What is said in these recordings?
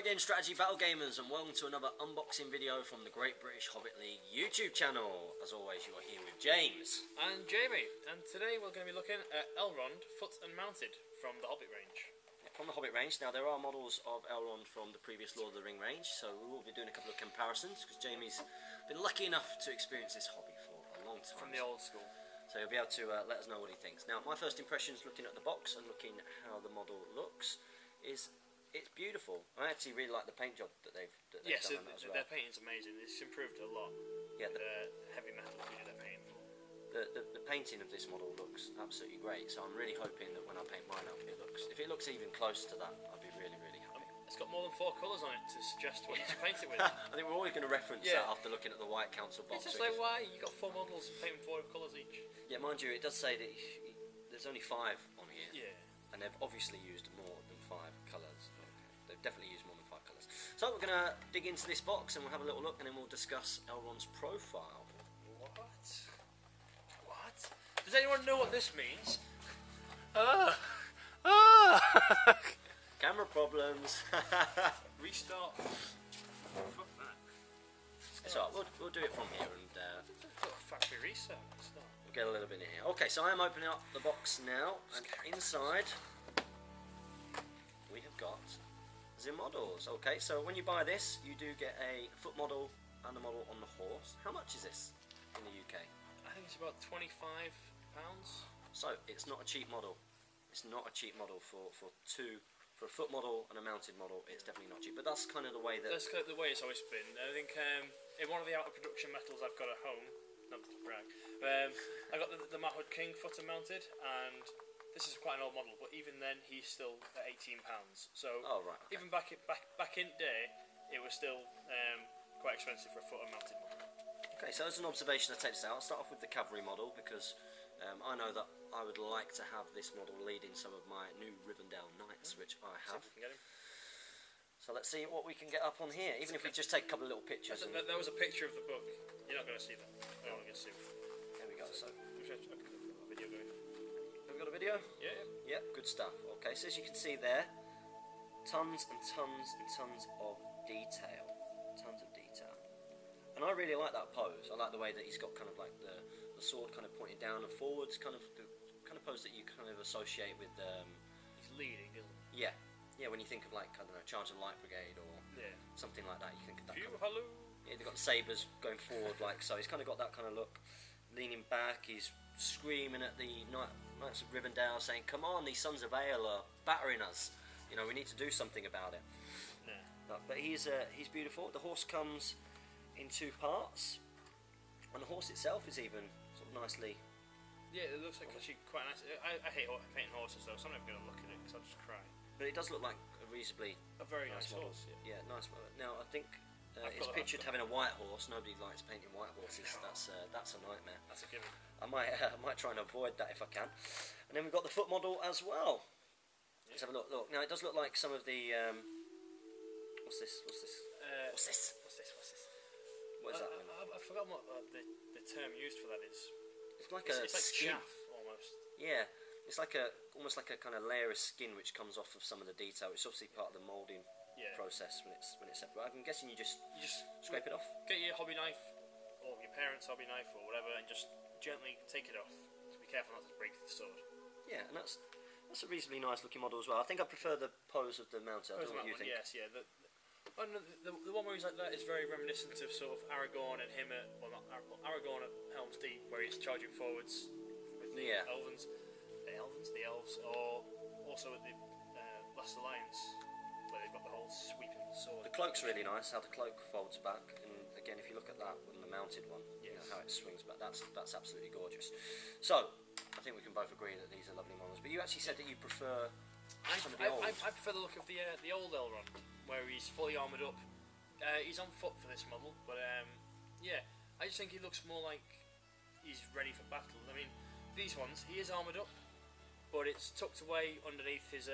again, strategy battle gamers, and welcome to another unboxing video from the Great British Hobbit League YouTube channel. As always, you are here with James and Jamie, and today we're going to be looking at Elrond foot and mounted from the Hobbit range. From the Hobbit range. Now there are models of Elrond from the previous Lord of the Ring range, so we will be doing a couple of comparisons because Jamie's been lucky enough to experience this hobby for a long time. From the old school. So he'll be able to let us know what he thinks. Now my first impressions looking at the box and looking at how the model looks is it's beautiful. I actually really like the paint job that they've done on that as well. Their painting's amazing. It's improved a lot. Yeah, the heavy metal they do their painting for. The painting of this model looks absolutely great. So I'm really hoping that when I paint mine up, if it looks even close to that, I'll be really happy. It's got more than 4 colours on it to suggest what to paint it with. I think we're always going to reference that after looking at the White Council box. It's just like, why? You got 4 models painting 4 colours each. Yeah, mind you, it does say that there's only 5 on here. Yeah. And they've obviously used more than 5 colours. They've definitely used more than 5 colours. So we're going to dig into this box and we'll have a little look, and then we'll discuss Elrond's profile. What? Does anyone know what this means? Camera problems. Restart. Fuck that. It's alright, we'll do it from here and factory reset. We'll get a little bit in here. Okay, so I am opening up the box now, and inside we have got the models. Okay, so when you buy this, you do get a foot model and a model on the horse. How much is this in the UK? I think it's about £25. So it's not a cheap model. It's not a cheap model for a foot model and a mounted model. It's definitely not cheap. But that's kind of the way that. That's kind of the way it's always been. I think in one of the out of production metals I've got at home, not to brag, I got the Mahud King foot and mounted, and this is quite an old model. But even then, he's still at £18. So even back in day, it was still quite expensive for a foot and mounted model. Okay, so as an observation, I take this out. I'll start off with the Cavalry Model because I know that I would like to have this model leading some of my new Rivendell Knights, which I have. So let's see what we can get up on here, even if we just take a couple of little pictures. There was a picture of the book. You're not going to see that. I don't want to get sued. There we go. So, video going. Have we got a video? Yeah. Yeah, good stuff. Okay, so as you can see there, tons and tons and tons of detail. Tons of detail. And I really like that pose. I like the way that he's got kind of like the sword kind of pointed down and forwards, kind of the kind of pose that you kind of associate with. He's leading, isn't he? Yeah. When you think of like, I don't know, Charge of the Light Brigade or something like that, you think of that. Hello. Yeah, they've got the sabres going forward like so. He's kind of got that kind of look, leaning back. He's screaming at the Knights of Rivendell, saying, "Come on, these sons of Ale are battering us. You know, we need to do something about it." Yeah. But he's beautiful. The horse comes in 2 parts, and the horse itself is even sort of nicely. Yeah, it looks like actually quite nice. I hate painting horses though, so I'm never going to look at it because I'll just cry. But it does look like a reasonably very nice model. horse. Yeah, nice model. Now I think it's pictured having a white horse. Nobody likes painting white horses. No. That's a nightmare. That's a given. I might try and avoid that if I can. And then we've got the foot model as well. Yeah. Let's have a look. Now it does look like some of the. What's this? What is that? I've forgotten what the term used for that is. It's like skin. Chaff almost. Yeah, it's like almost like a kind of layer of skin which comes off of some of the detail. It's obviously part of the moulding process when it's separate. I'm guessing you just scrape it off. Get your hobby knife or your parents' hobby knife or whatever, and just gently take it off. So be careful not to break the sword. Yeah, and that's a reasonably nice looking model as well. I think I prefer the pose of the mounted. I don't know what you think. Yes, yeah. The one where he's like that is very reminiscent of sort of Aragorn and him at, well, not Aragorn at Helm's Deep, where he's charging forwards with the elves, or also at the Last Alliance, where they've got the whole sweeping sword. The cloak's really nice, how the cloak folds back, and again, if you look at that on the mounted one, you know how it swings back. That's absolutely gorgeous. So I think we can both agree that these are lovely models. But you actually said that you prefer. I prefer the look of the old Elrond, where he's fully armoured up. He's on foot for this model, but yeah, I just think he looks more like he's ready for battle. I mean, these ones, he is armoured up, but it's tucked away underneath his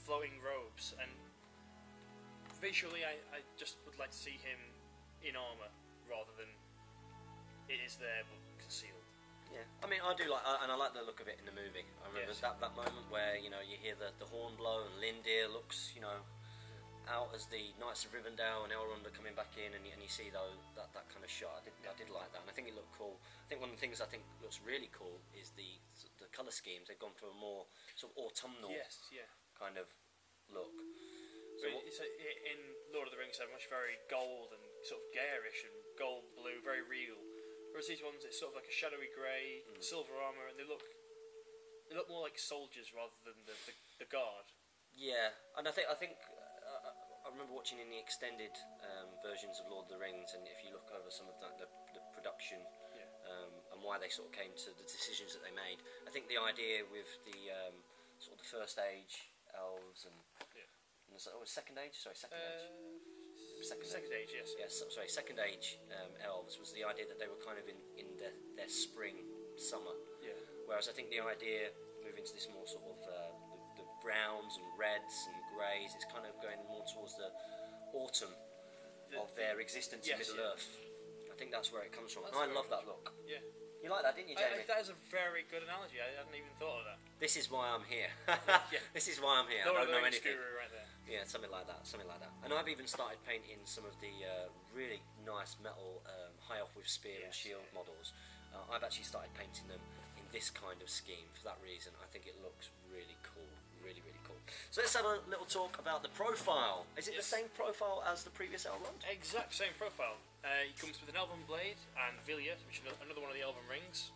flowing robes, and visually I just would like to see him in armour rather than it is there but concealed. Yeah, I mean, I do like, and I like the look of it in the movie. I remember that moment where, you know, you hear the horn blow and Lindir looks, you know, out out as the Knights of Rivendell and Elrond are coming back in, and you see that kind of shot. I did like that, and I think it looked cool. I think one of the things I think looks really cool is the colour schemes. They've gone for a more sort of autumnal kind of look. So in Lord of the Rings, they're much very gold and sort of garish and gold blue, very real. Whereas these ones, it's sort of like a shadowy grey, silver armour, and they look more like soldiers rather than the guard. Yeah, and I think I remember watching in the extended versions of Lord of the Rings, and if you look over some of the production and why they sort of came to the decisions that they made, I think the idea with the sort of the First Age elves and Second Age, Second Age, yes. Yes, sorry, Second Age elves was the idea that they were kind of in their spring, summer. Yeah. Whereas I think the idea moving to this more sort of the browns and reds and greys, it's kind of going more towards the autumn of their existence in Middle Earth. I think that's where it comes from. And I love that look. Yeah. You like that, didn't you, Jamie? That is a very good analogy. I hadn't even thought of that. This is why I'm here. This is why I'm here. I don't know anything. Right there. Yeah, something like that. And I've even started painting some of the really nice metal high off with spear and shield models. I've actually started painting them in this kind of scheme for that reason. I think it looks really cool. Really, really cool. So let's have a little talk about the profile. Is it the same profile as the previous Elrond? Exact same profile. He comes with an Elven Blade and Vilya, which is another one of the Elven Rings.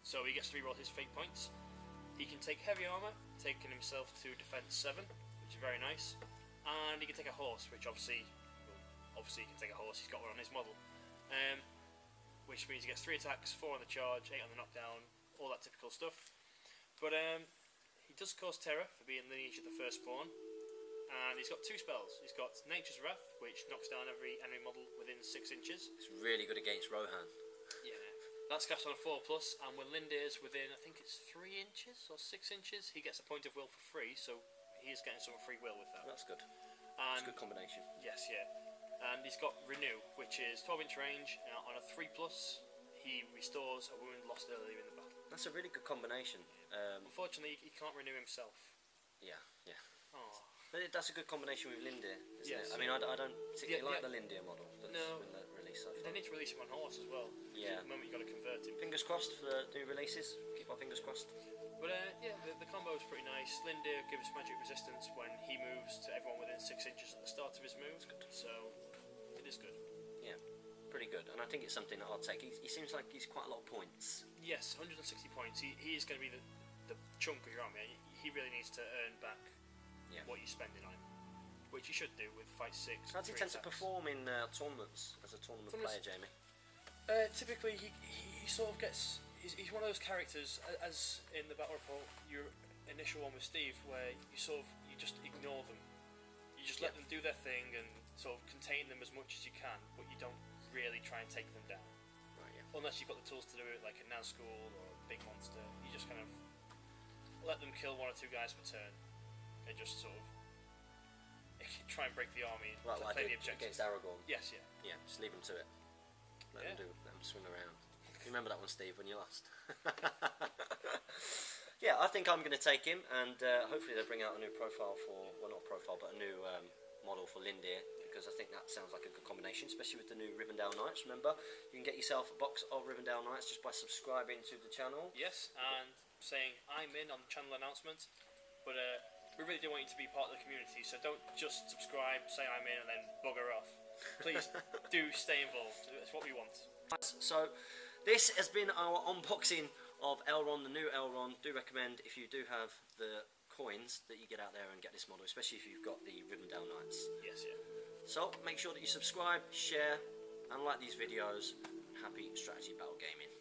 So he gets to reroll his fate points. He can take heavy armour, taking himself to defense 7, which is very nice. And he can take a horse, which obviously he can take a horse. He's got one on his model. Which means he gets 3 attacks, 4 on the charge, 8 on the knockdown, all that typical stuff. But he does cause terror for being lineage of the Firstborn, and he's got 2 spells. He's got Nature's Wrath, which knocks down every enemy model within 6 inches. It's really good against Rohan. Yeah, that's cast on a 4+, and when Lindir's within, I think it's 3 inches or 6 inches, he gets a point of will for free, so he is getting some free will with that. That's good. And that's a good combination. Yes, yeah. And he's got Renew, which is 12-inch range. On a 3+, he restores a wound lost earlier in the battle. That's a really good combination. Unfortunately, he can't renew himself. Yeah. Oh. But that's a good combination with Lindir, isn't it? I mean, I don't particularly like the Lindir model that's been released so far. They need to release him on horse as well. Yeah. At the moment you've got to convert him. Fingers crossed for the new releases. Keep our fingers crossed. But the combo is pretty nice. Lindir gives magic resistance when he moves to everyone within 6 inches at the start of his move. So it is good. Yeah, pretty good. And I think it's something that I'll take. He seems like he's quite a lot of points. Yes, 160 points. He is going to be the chunk of your army. He really needs to earn back what you're spending on him, which he should do with Fight 6. How does he tend to perform in tournaments as a tournament player, Jamie? Typically, he sort of gets. He's one of those characters, as in the battle report, your initial one with Steve, where you just ignore them. You just let them do their thing and sort of contain them as much as you can, but you don't really try and take them down. Right, yeah. Unless you've got the tools to do it, like a Nazgul or a big monster. You just kind of let them kill 1 or 2 guys per turn, and just sort of try and break the army and play the objective. Against Aragorn? Yes, yeah. Yeah, just leave them to it. Let them swing around. You remember that one, Steve, when you lost? Yeah, I think I'm going to take him, and hopefully they'll bring out a new profile not profile, but a new model for Lindir, because I think that sounds like a good combination, especially with the new Rivendell Knights. Remember, you can get yourself a box of Rivendell Knights just by subscribing to the channel. Yes, and saying I'm in on the channel announcement, but we really do want you to be part of the community, so don't just subscribe, say I'm in, and then bugger off. Please do stay involved. It's what we want. So this has been our unboxing of Elrond, the new Elrond. Do recommend, if you do have the coins, that you get out there and get this model, especially if you've got the Rivendell Knights. Yes, yeah. So make sure that you subscribe, share, and like these videos. Happy strategy battle gaming.